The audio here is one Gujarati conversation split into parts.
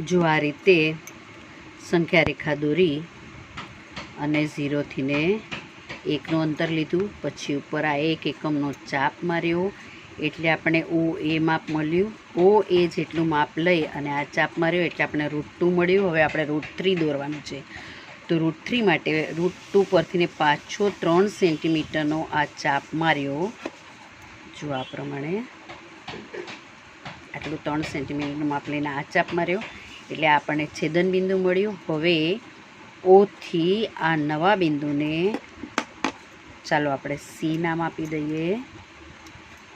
જો આ રીતે સંખ્યા રેખા દોરી અને 0 થી ને 1નું અંતર લીધું, પછી ઉપર આ 1 એકમનો ચાપ માર્યો એટલે આપણે OA માપ મળ્યું. OA જેટલું માપ લઈ અને આ ચાપ માર્યો એટલે આપણે √2 મળ્યું. હવે આપણે √3 દોરવાનું છે. તો √3 માટે √2 પરથી ને પાછો 3 સેન્ટીમીટરનો આ ચાપ માર્યો. જો આ પ્રમાણે આટલું 3 સેન્ટીમીટરનું માપ લઈને આ ચાપ માર્યો એટલે આપણને છેદન બિંદુ મળ્યું. હવે O થી આ નવા બિંદુને ચાલો આપણે C નામ આપી દઈએ.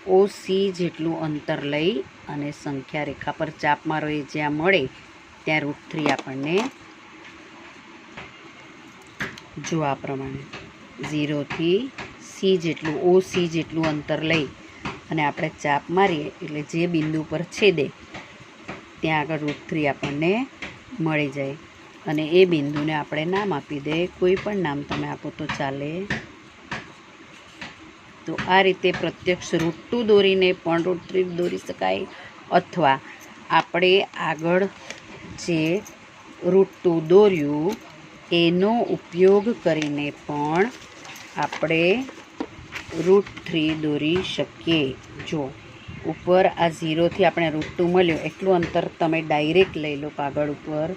OC જેટલું અંતર લઈ અને સંખ્યા રેખા પર ચાપ મારો એ જ્યાં મળે ત્યાં √3 આપણને જો આ પ્રમાણે 0 થી C જેટલું OC જેટલું અંતર લઈ અને આપણે ચાપ મારીએ એટલે જે બિંદુ પર છેદે ત્યાં આગળ √3 આપણને મળી જાય. અને એ બિંદુને આપણે નામ આપી દઈએ, કોઈ પણ નામ તમે આપો તો ચાલે. તો આ રીતે પ્રત્યક્ષ √2 દોરીને પણ √3 દોરી શકાય, અથવા આપણે આગળ જે √2 દોર્યું એનો ઉપયોગ કરીને પણ આપણે √3 દોરી શકીએ. જો ઉપર આ 0 થી આપણે √2 મળ્યો એટલું અંતર તમે ડાયરેક્ટ લઈ લો કાગળ ઉપર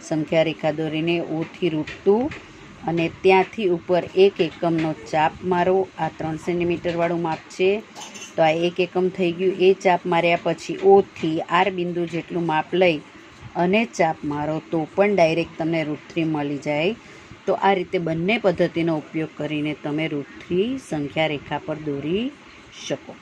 સંખ્યા રેખા દોરીને O થી √2 અને ત્યાંથી ઉપર 1 એકમનો ચાપ મારો. આ 3 સેન્ટીમીટરવાળું માપ છે તો આ 1 એકમ થઈ ગયું. એ ચાપ માર્યા પછી O થી R બિંદુ જેટલું માપ લઈ અને ચાપ મારો તો પણ ડાયરેક્ટ તમને √3 મળી જાય. તો આ રીતે બંને પદ્ધતિનો ઉપયોગ કરીને તમે √3 સંખ્યા રેખા પર દોરી શકો.